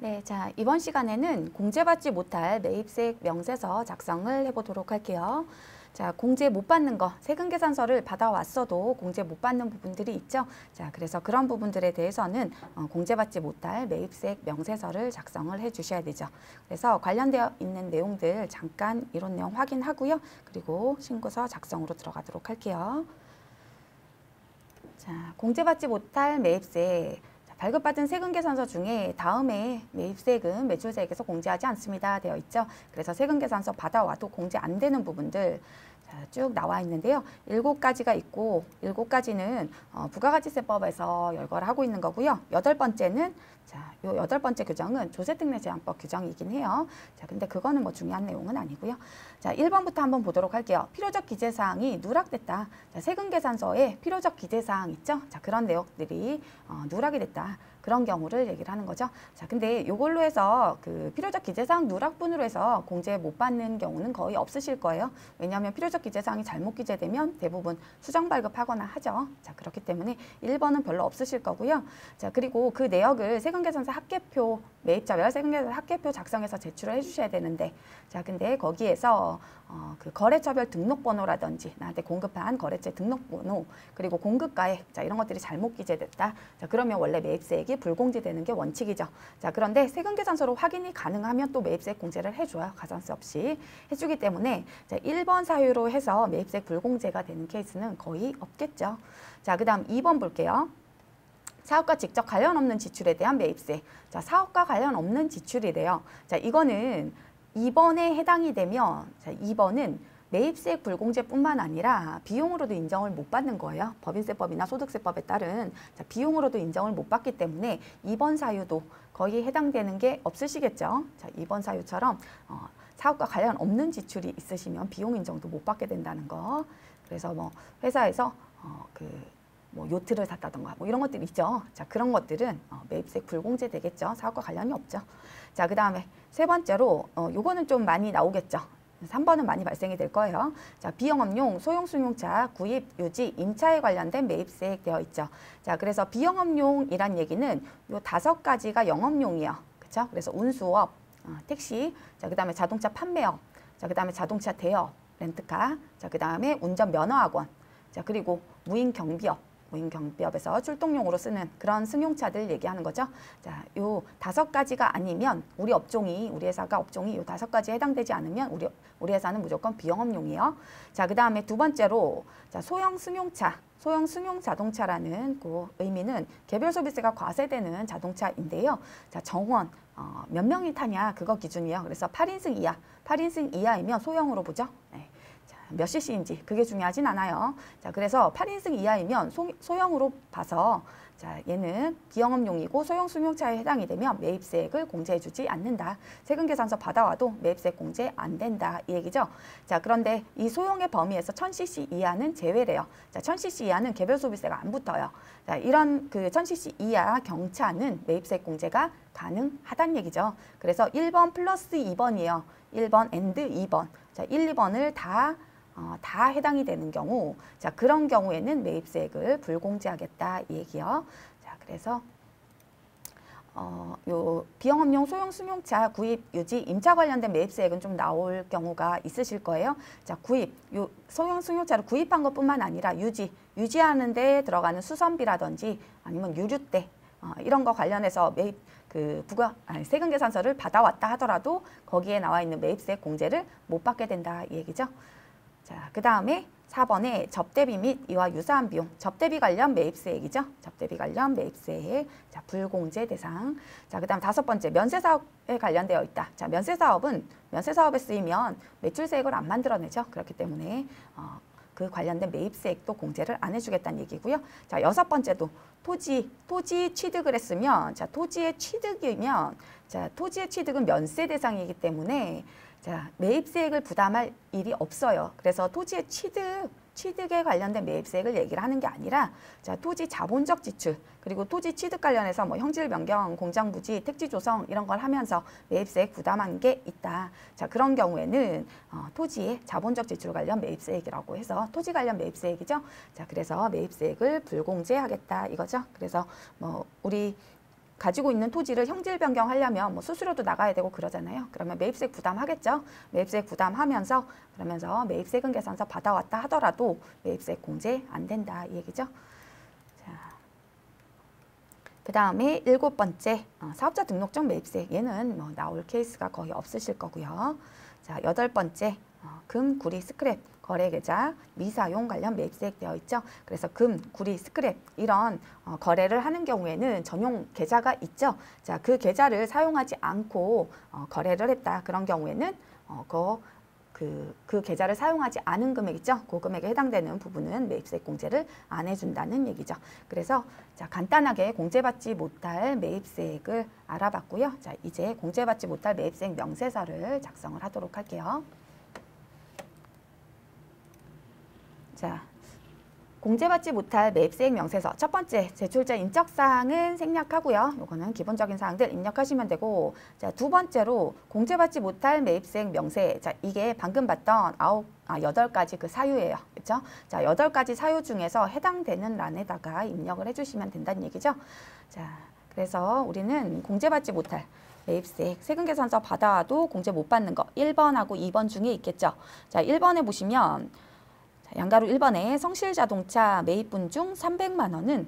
네, 자, 이번 시간에는 공제받지 못할 매입세액 명세서 작성을 해보도록 할게요. 자, 공제 못 받는 거, 세금계산서를 받아왔어도 공제 못 받는 부분들이 있죠. 자, 그래서 그런 부분들에 대해서는 공제받지 못할 매입세액 명세서를 작성을 해주셔야 되죠. 그래서 관련되어 있는 내용들 잠깐 이론 내용 확인하고요. 그리고 신고서 작성으로 들어가도록 할게요. 자, 공제받지 못할 매입세. 발급받은 세금계산서 중에 다음에 매입세액은 매출세액에서 공제하지 않습니다 되어 있죠. 그래서 세금계산서 받아와도 공제 안 되는 부분들 쭉 나와 있는데요. 7가지가 있고 7가지는 부가가치세법에서 열거를 하고 있는 거고요. 8번째는 자, 요 8번째 규정은 조세특례제한법 규정이긴 해요. 자, 근데 그거는 뭐 중요한 내용은 아니고요. 자, 1번부터 한번 보도록 할게요. 필요적 기재사항이 누락됐다. 자, 세금계산서에 필요적 기재사항 있죠? 자, 그런 내용들이 누락이 됐다. 그런 경우를 얘기를 하는 거죠. 자, 근데 이걸로 해서 그 필요적 기재사항 누락분으로 해서 공제 못 받는 경우는 거의 없으실 거예요. 왜냐하면 필요적 기재사항이 잘못 기재되면 대부분 수정 발급하거나 하죠. 자, 그렇기 때문에 1번은 별로 없으실 거고요. 자, 그리고 그 내역을 세금계산서 합계표 매입자별 세금계산서 합계표 작성해서 제출을 해주셔야 되는데, 자, 근데 거기에서 그 거래처별 등록번호라든지 나한테 공급한 거래처 등록번호 그리고 공급가액 자 이런 것들이 잘못 기재됐다. 자, 그러면 원래 매입세액이 불공제되는 게 원칙이죠. 자, 그런데 세금계산서로 확인이 가능하면 또 매입세액 공제를 해줘요. 가산세 없이 해주기 때문에 자, 1번 사유로 해서 매입세액 불공제가 되는 케이스는 거의 없겠죠. 자, 그 다음 2번 볼게요. 사업과 직접 관련 없는 지출에 대한 매입세. 자, 사업과 관련 없는 지출이래요. 자, 이거는 2번에 해당이 되면 자, 2번은 매입세액 불공제뿐만 아니라 비용으로도 인정을 못 받는 거예요. 법인세법이나 소득세법에 따른 자, 비용으로도 인정을 못 받기 때문에 2번 사유도 거의 해당되는 게 없으시겠죠. 자, 2번 사유처럼 사업과 관련 없는 지출이 있으시면 비용 인정도 못 받게 된다는 거. 그래서 뭐 회사에서 뭐 요트를 샀다던가 뭐 이런 것들이 있죠. 자, 그런 것들은 매입세액 불공제 되겠죠. 사업과 관련이 없죠. 자, 그 다음에 세 번째로 요거는 좀 많이 나오겠죠. 3번은 많이 발생이 될 거예요. 자, 비영업용 소형 승용차 구입, 유지, 임차에 관련된 매입세액 되어 있죠. 자, 그래서 비영업용이란 얘기는 요 5가지가 영업용이에요. 그렇죠? 그래서 운수업, 택시, 자, 그 다음에 자동차 판매업, 자, 그 다음에 자동차 대여, 렌트카, 자, 그 다음에 운전 면허학원, 자, 그리고 무인경비업. 무인경비업에서 출동용으로 쓰는 그런 승용차들 얘기하는 거죠. 자, 요 5가지가 아니면 우리 회사가 업종이 요 5가지에 해당되지 않으면 우리 회사는 무조건 비영업용이에요. 자, 그 다음에 두 번째로 자, 소형 승용차, 소형 승용 자동차라는 그 의미는 개별 소비세가 과세되는 자동차인데요. 자, 정원 몇 명이 타냐 그거 기준이에요. 그래서 8인승 이하, 8인승 이하이면 소형으로 보죠. 네. 몇 cc인지 그게 중요하진 않아요. 자, 그래서 8인승 이하이면 소형으로 봐서 자, 얘는 비영업용이고 소형 승용차에 해당이 되면 매입세액을 공제해주지 않는다. 세금계산서 받아와도 매입세액 공제 안 된다 이 얘기죠. 자, 그런데 이 소형의 범위에서 1000cc 이하는 제외래요. 자, 1000cc 이하는 개별 소비세가 안 붙어요. 자, 이런 그 1000cc 이하 경차는 매입세액 공제가 가능하다는 얘기죠. 그래서 1번 플러스 2번이에요. 1번 and 2번. 자, 1, 2번을 다 해당이 되는 경우, 자, 그런 경우에는 매입세액을 불공제하겠다 이 얘기요. 자, 그래서 요 비영업용 소형 승용차 구입, 유지, 임차 관련된 매입세액은 좀 나올 경우가 있으실 거예요. 자, 요 소형 승용차를 구입한 것뿐만 아니라 유지하는 데 들어가는 수선비라든지 아니면 유류대 이런 거 관련해서 세금계산서를 받아왔다 하더라도 거기에 나와 있는 매입세액 공제를 못 받게 된다 이 얘기죠. 자, 그 다음에 4번에 접대비 및 이와 유사한 비용, 접대비 관련 매입세액이죠. 접대비 관련 매입세액, 자, 불공제 대상. 자, 그 다음 5번째, 면세사업에 관련되어 있다. 자, 면세사업에 쓰이면 매출세액을 안 만들어내죠. 그렇기 때문에 그 관련된 매입세액도 공제를 안 해주겠다는 얘기고요. 자, 6번째도 토지 취득을 했으면, 자, 토지의 취득이면, 자, 토지의 취득은 면세 대상이기 때문에 자, 매입세액을 부담할 일이 없어요. 그래서 토지의 취득에 관련된 매입세액을 얘기를 하는 게 아니라 자, 토지 자본적 지출 그리고 토지 취득 관련해서 뭐 형질 변경, 공장 부지, 택지 조성 이런 걸 하면서 매입세액 부담한 게 있다. 자, 그런 경우에는 토지의 자본적 지출 관련 매입세액이라고 해서 토지 관련 매입세액이죠. 자, 그래서 매입세액을 불공제하겠다 이거죠. 그래서 뭐 우리 가지고 있는 토지를 형질 변경하려면 뭐 수수료도 나가야 되고 그러잖아요. 그러면 매입세 부담하겠죠. 매입세 부담하면서 그러면서 매입세금 계산서 받아왔다 하더라도 매입세 공제 안 된다 이 얘기죠. 자, 그 다음에 7번째 사업자 등록증 매입세. 얘는 뭐 나올 케이스가 거의 없으실 거고요. 자, 8번째 금, 구리, 스크랩 거래계좌 미사용 관련 매입세 되어 있죠. 그래서 금, 구리, 스크랩 이런 거래를 하는 경우에는 전용 계좌가 있죠. 자, 그 계좌를 사용하지 않고 거래를 했다. 그런 경우에는 그 계좌를 사용하지 않은 금액 있죠. 그 금액에 해당되는 부분은 매입세 공제를 안 해준다는 얘기죠. 그래서 자, 간단하게 공제받지 못할 매입세액을 알아봤고요. 자, 이제 공제받지 못할 매입세액 명세서를 작성을 하도록 할게요. 자, 공제받지 못할 매입세액 명세서 첫 번째 제출자 인적사항은 생략하고요. 요거는 기본적인 사항들 입력하시면 되고, 자, 두 번째로 공제받지 못할 매입세액 명세. 자, 이게 방금 봤던 8가지 그 사유예요. 그렇죠? 자, 8가지 사유 중에서 해당되는 란에다가 입력을 해주시면 된다는 얘기죠. 자, 그래서 우리는 공제받지 못할 매입세액 세금계산서 받아와도 공제 못 받는 거 1번하고 2번 중에 있겠죠. 자, 1번에 보시면 양가로 1번에 성실자동차 매입분 중 300만 원은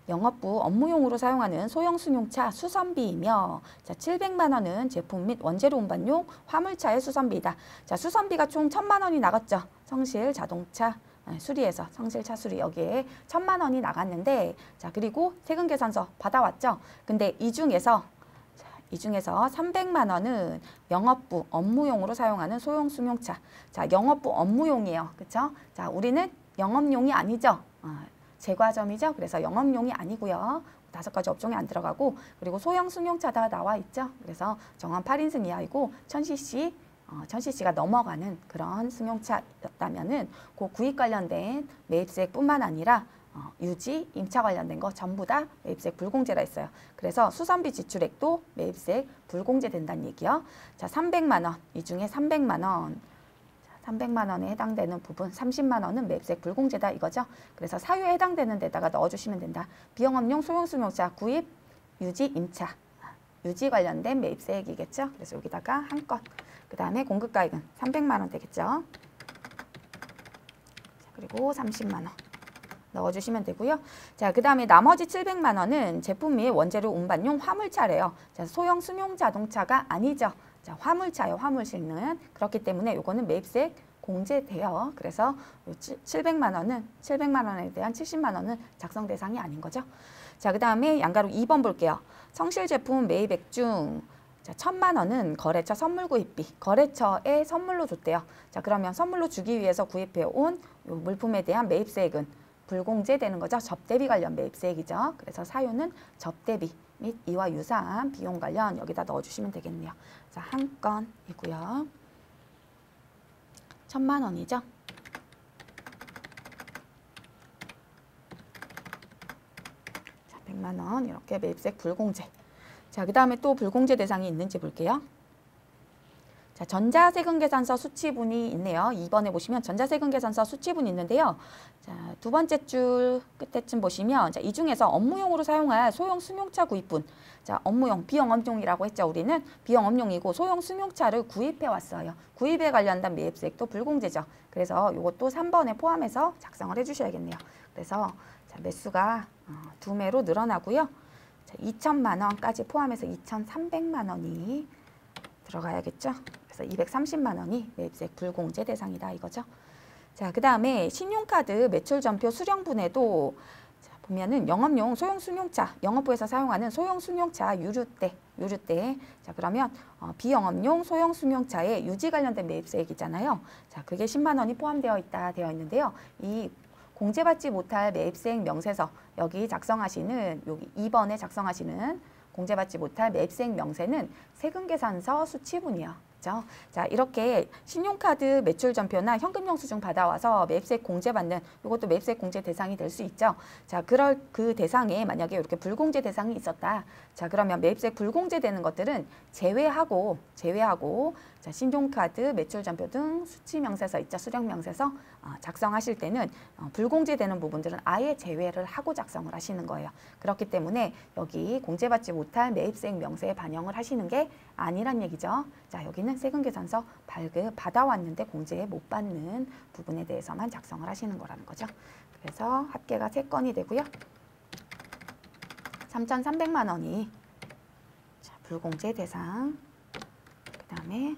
영업부 업무용으로 사용하는 소형 승용차 수선비이며, 자, 700만 원은 제품 및 원재료 운반용 화물차의 수선비이다. 자, 수선비가 총 1000만 원이 나갔죠. 성실자동차 수리에서 성실차 수리 여기에 1000만 원이 나갔는데, 자, 그리고 세금계산서 받아왔죠. 근데 이 중에서 300만 원은 영업부 업무용으로 사용하는 소형 승용차. 자, 영업부 업무용이에요. 그렇죠? 자, 우리는 영업용이 아니죠. 제과점이죠. 그래서 영업용이 아니고요. 5가지 업종에 안 들어가고, 그리고 소형 승용차다 나와 있죠. 그래서 정원 8인승 이하이고 1000cc가 넘어가는 그런 승용차였다면은 그 구입 관련된 매입세액뿐만 아니라 유지, 임차 관련된 거 전부 다 매입세액 불공제라 했어요. 그래서 수선비 지출액도 매입세액 불공제 된다는 얘기요. 자, 300만 원, 이 중에 300만 원, 300만 원에 해당되는 부분 30만 원은 매입세액 불공제다 이거죠. 그래서 사유에 해당되는 데다가 넣어주시면 된다. 비영업용 소형 승용차 구입, 유지, 임차, 유지 관련된 매입세액이겠죠. 그래서 여기다가 한 건. 그 다음에 공급가액은 300만 원 되겠죠. 자, 그리고 30만 원. 넣어주시면 되고요. 자, 그 다음에 나머지 700만 원은 제품 및 원재료 운반용 화물차래요. 자, 소형 승용 자동차가 아니죠. 자, 화물차요. 화물 실는. 그렇기 때문에 요거는 매입세액 공제돼요. 그래서 700만 원에 대한 70만 원은 작성 대상이 아닌 거죠. 자, 그 다음에 양가로 2번 볼게요. 성실 제품 매입액 중 자, 1000만 원은 거래처 선물 구입비, 거래처에 선물로 줬대요. 자, 그러면 선물로 주기 위해서 구입해온 요 물품에 대한 매입세액은 불공제되는 거죠. 접대비 관련 매입세액이죠. 그래서 사유는 접대비 및 이와 유사한 비용 관련 여기다 넣어주시면 되겠네요. 자, 한 건이고요. 1000만 원이죠. 자, 100만 원 이렇게 매입세액 불공제. 자, 그 다음에 또 불공제 대상이 있는지 볼게요. 자, 전자세금계산서 수치분이 있네요. 2번에 보시면 전자세금계산서 수치분이 있는데요. 자, 두 번째 줄 끝에쯤 보시면 자, 이 중에서 업무용으로 사용할 소형 승용차 구입분. 자, 업무용, 비영업용이라고 했죠. 우리는 비영업용이고 소형 승용차를 구입해 왔어요. 구입에 관련된 매입세액도 불공제죠. 그래서 이것도 3번에 포함해서 작성을 해주셔야겠네요. 그래서 자, 매수가 2매로 늘어나고요. 자, 2천만 원까지 포함해서 2,300만 원이 들어가야겠죠. 그래서 230만 원이 매입세액 불공제 대상이다 이거죠. 자, 그 다음에 신용카드 매출전표 수령분에도 자, 보면은 영업용 소형 승용차, 영업부에서 사용하는 소형 승용차 유류대. 자, 그러면 비영업용 소형 승용차의 유지 관련된 매입세액이잖아요. 자, 그게 10만 원이 포함되어 있다 되어 있는데요. 이 공제받지 못할 매입세액 명세서 여기 작성하시는 여기 2번에 작성하시는 공제받지 못할 매입세액 명세는 세금계산서 수치분이요. 있죠. 자, 이렇게 신용카드 매출전표나 현금 영수증 받아와서 매입세액 공제받는 이것도 매입세액 공제 대상이 될 수 있죠. 자, 그럴 그 대상에 만약에 이렇게 불공제 대상이 있었다. 자, 그러면 매입세액 불공제되는 것들은 제외하고 자, 신용카드 매출전표 등 수치명세서 있죠. 수령명세서 작성하실 때는 불공제되는 부분들은 아예 제외를 하고 작성을 하시는 거예요. 그렇기 때문에 여기 공제받지 못할 매입세액 명세에 반영을 하시는 게 아니란 얘기죠. 자, 여기는 세금계산서 발급 받아왔는데 공제 못 받는 부분에 대해서만 작성을 하시는 거라는 거죠. 그래서 합계가 3건이 되고요. 3,300만 원이 자, 불공제 대상, 그 다음에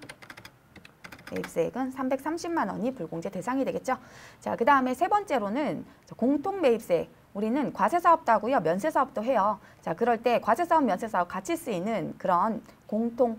매입세액은 330만 원이 불공제 대상이 되겠죠. 자, 그 다음에 세 번째로는 공통 매입세액. 우리는 과세사업도 하고요. 면세사업도 해요. 자, 그럴 때 과세사업, 면세사업 같이 쓰이는 그런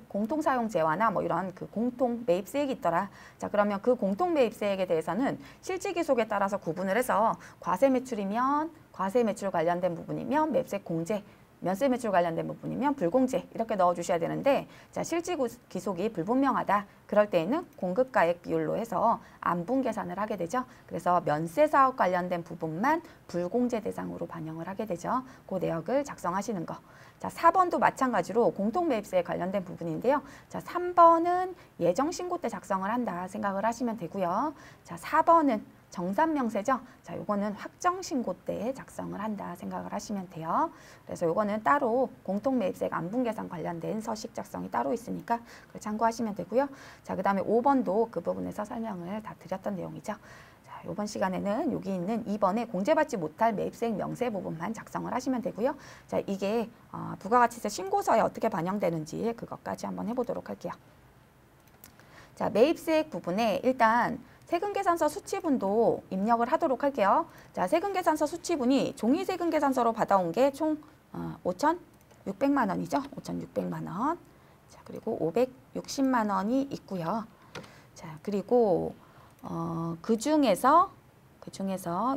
공통사용재화나 뭐 이런 그 공통 매입세액이 있더라. 자, 그러면 그 공통 매입세액에 대해서는 실질기속에 따라서 구분을 해서 과세 매출이면 과세 매출 관련된 부분이면 매입세액 공제, 면세 매출 관련된 부분이면 불공제 이렇게 넣어주셔야 되는데, 자, 실질기속이 불분명하다. 그럴 때에는 공급가액 비율로 해서 안분 계산을 하게 되죠. 그래서 면세사업 관련된 부분만 불공제 대상으로 반영을 하게 되죠. 그 내역을 작성하시는 거. 자, 4번도 마찬가지로 공통매입세에 관련된 부분인데요. 자, 3번은 예정신고 때 작성을 한다 생각을 하시면 되고요. 자, 4번은 정산명세죠. 자, 요거는 확정신고 때 작성을 한다 생각을 하시면 돼요. 그래서 요거는 따로 공통매입세액 안분계산 관련된 서식 작성이 따로 있으니까 그걸 참고하시면 되고요. 자, 그 다음에 5번도 그 부분에서 설명을 다 드렸던 내용이죠. 자, 요번 시간에는 여기 있는 2번에 공제받지 못할 매입세액 명세 부분만 작성을 하시면 되고요. 자, 이게 부가가치세 신고서에 어떻게 반영되는지 그것까지 한번 해보도록 할게요. 자, 매입세액 부분에 일단 세금계산서 수치분도 입력을 하도록 할게요. 자, 세금계산서 수치분이 종이세금계산서로 받아온 게 총 5,600만 원이죠. 5,600만 원. 자, 그리고 560만 원이 있고요. 자, 그리고 그 중에서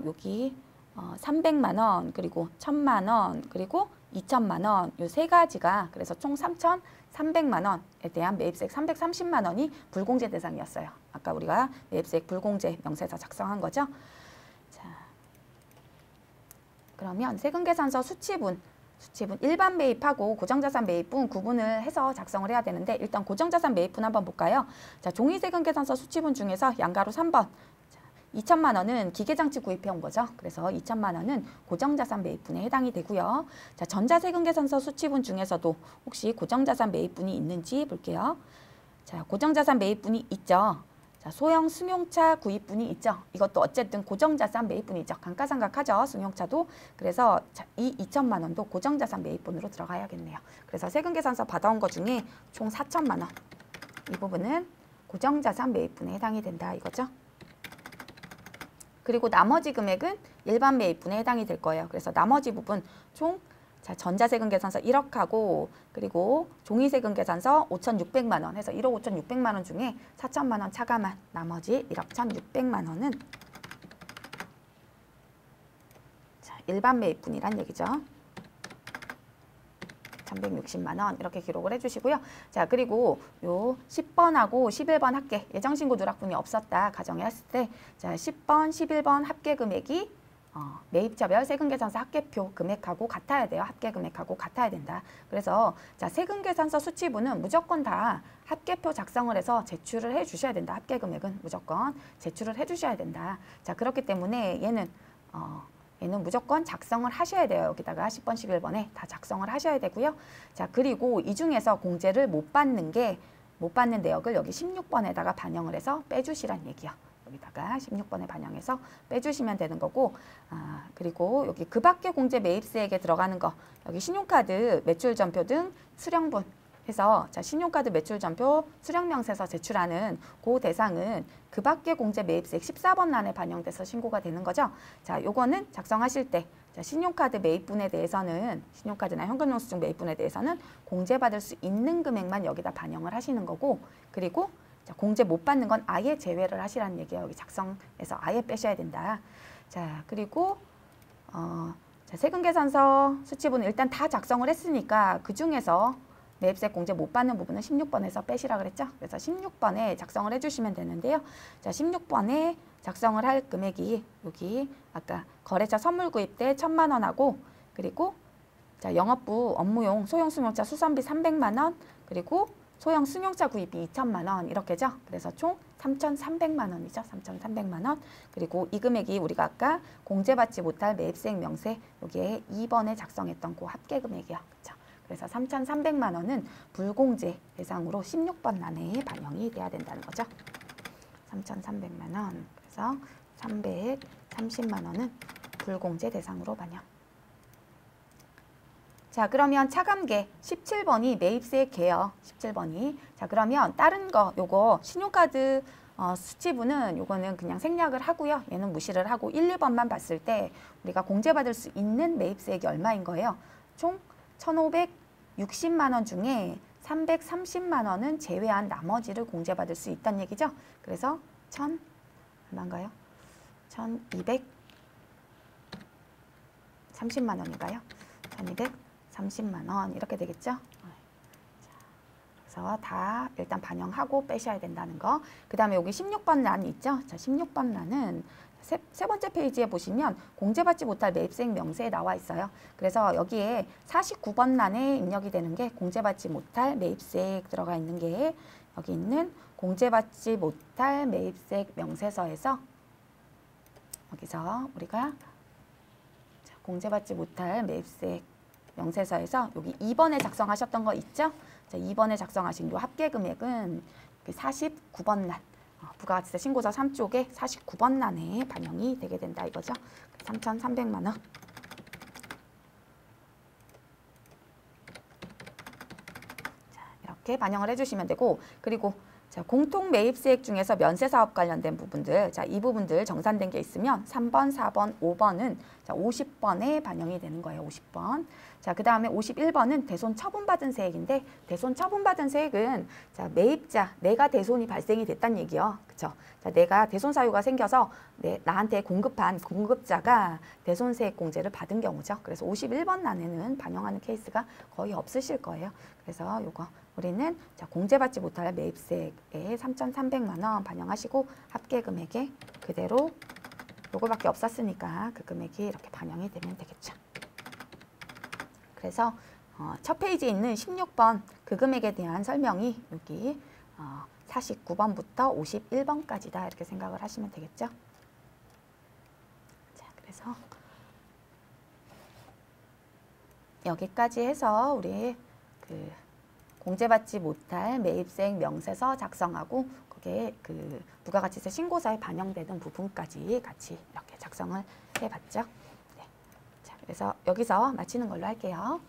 여기 300만 원, 그리고 1,000만 원, 그리고 2,000만 원, 요 세 가지가 그래서 총 3,300만 원에 대한 매입세액 330만 원이 불공제 대상이었어요. 아까 우리가 매입세액 불공제 명세서 작성한 거죠. 자, 그러면 세금계산서 수치분 일반 매입하고 고정자산 매입분 구분을 해서 작성을 해야 되는데, 일단 고정자산 매입분 한번 볼까요? 자, 종이세금계산서 수치분 중에서 양가로 3번. 2,000만 원은 기계장치 구입해 온 거죠. 그래서 2,000만 원은 고정자산 매입분에 해당이 되고요. 자, 전자세금계산서 수치분 중에서도 혹시 고정자산 매입분이 있는지 볼게요. 자, 고정자산 매입분이 있죠. 자, 소형 승용차 구입분이 있죠. 이것도 어쨌든 고정자산 매입분이죠. 감가상각하죠. 승용차도. 그래서 자, 이 2,000만 원도 고정자산 매입분으로 들어가야겠네요. 그래서 세금계산서 받아온 것 중에 총 4,000만 원. 이 부분은 고정자산 매입분에 해당이 된다 이거죠. 그리고 나머지 금액은 일반 매입분에 해당이 될 거예요. 그래서 나머지 부분 총 자, 전자세금계산서 1억하고 그리고 종이세금계산서 5,600만 원 해서 1억 5,600만 원 중에 4,000만 원 차감한 나머지 1억 1,600만 원은 자, 일반 매입분이란 얘기죠. 1,160만 원 이렇게 기록을 해주시고요. 자, 그리고 요 10번하고 11번 합계 예정신고 누락분이 없었다 가정했을 때 자, 10번, 11번 합계 금액이 매입자별 세금계산서 합계표 금액하고 같아야 돼요. 합계 금액하고 같아야 된다. 그래서 자, 세금계산서 수치분은 무조건 다 합계표 작성을 해서 제출을 해 주셔야 된다. 합계 금액은 무조건 제출을 해 주셔야 된다. 자, 그렇기 때문에 얘는 무조건 작성을 하셔야 돼요. 여기다가 10번, 11번에 다 작성을 하셔야 되고요. 자, 그리고 이 중에서 공제를 못 받는 내역을 여기 16번에다가 반영을 해서 빼주시란 얘기요. 여기다가 16번에 반영해서 빼주시면 되는 거고, 그리고 여기 그 밖에 공제 매입세액에 들어가는 거, 여기 신용카드 매출전표 등 수령분 해서 자, 신용카드 매출전표 수령명세서 제출하는 그 대상은 그 밖에 공제 매입세액 14번 란에 반영돼서 신고가 되는 거죠. 자, 요거는 작성하실 때 자, 신용카드 매입분에 대해서는 신용카드나 현금영수증 매입분에 대해서는 공제받을 수 있는 금액만 여기다 반영을 하시는 거고, 그리고 자, 공제 못 받는 건 아예 제외를 하시라는 얘기예요. 여기 작성해서 아예 빼셔야 된다. 자, 그리고 자, 세금계산서 수치분은 일단 다 작성을 했으니까 그 중에서 매입세 공제 못 받는 부분은 16번에서 빼시라 그랬죠. 그래서 16번에 작성을 해주시면 되는데요. 자, 16번에 작성을 할 금액이 여기 아까 거래처 선물 구입 때 1,000만 원하고 그리고 자, 영업부 업무용 소형 승용차 수선비 300만 원 그리고 소형 승용차 구입비 2천만 원 이렇게죠. 그래서 총 3,300만 원이죠. 3,300만 원. 그리고 이 금액이 우리가 아까 공제받지 못할 매입세액 명세 여기에 2번에 작성했던 그 합계 금액이요. 그렇죠? 그래서 3,300만 원은 불공제 대상으로 16번 란에 반영이 돼야 된다는 거죠. 3,300만 원. 그래서 330만 원은 불공제 대상으로 반영. 자, 그러면 차감계 17번이 매입세액이에요. 17번이. 자, 그러면 다른 거 요거 신용카드 수치부는 요거는 그냥 생략을 하고요. 얘는 무시를 하고 1, 2번만 봤을 때 우리가 공제받을 수 있는 매입세액이 얼마인 거예요? 총 1,560만 원 중에 330만 원은 제외한 나머지를 공제받을 수 있다는 얘기죠. 그래서 1,000 얼마인가요? 1,230만 원인가요? 1,230만 원 이렇게 되겠죠. 그래서 다 일단 반영하고 빼셔야 된다는 거. 그 다음에 여기 16번 란 있죠. 자, 16번 란은 세 번째 페이지에 보시면 공제받지 못할 매입세액 명세에 나와 있어요. 그래서 여기에 49번 란에 입력이 되는 게 공제받지 못할 매입세액 들어가 있는 게 여기 있는 공제받지 못할 매입세액 명세서에서 여기서 우리가 공제받지 못할 매입세액 명세서에서 여기 2번에 작성하셨던 거 있죠? 자, 2번에 작성하신 요 합계 금액은 49번 란 부가가치세 신고서 3쪽에 49번 란에 반영이 되게 된다 이거죠. 3,300만 원. 자, 이렇게 반영을 해주시면 되고 그리고 자, 공통 매입세액 중에서 면세사업 관련된 부분들 자, 이 부분들 정산된 게 있으면 3번, 4번, 5번은 자, 50번에 반영이 되는 거예요. 50번. 자, 그 다음에 51번은 대손 처분받은 세액인데 대손 처분받은 세액은 자, 매입자, 내가 대손이 발생이 됐다는 얘기요. 그쵸? 자, 내가 대손 사유가 생겨서 나한테 공급한 공급자가 대손세액 공제를 받은 경우죠. 그래서 51번 란에는 반영하는 케이스가 거의 없으실 거예요. 그래서 요거 우리는 자, 공제받지 못할 매입세액에 3,300만 원 반영하시고 합계 금액에 그대로 요거밖에 없었으니까 그 금액이 이렇게 반영이 되면 되겠죠. 그래서 첫 페이지에 있는 16번 그 금액에 대한 설명이 여기 49번부터 51번까지다 이렇게 생각을 하시면 되겠죠. 자, 그래서 여기까지 해서 우리 그 공제받지 못할 매입세액 명세서 작성하고 그게 그 부가가치세 신고서에 반영되는 부분까지 같이 이렇게 작성을 해봤죠. 네. 자, 그래서 여기서 마치는 걸로 할게요.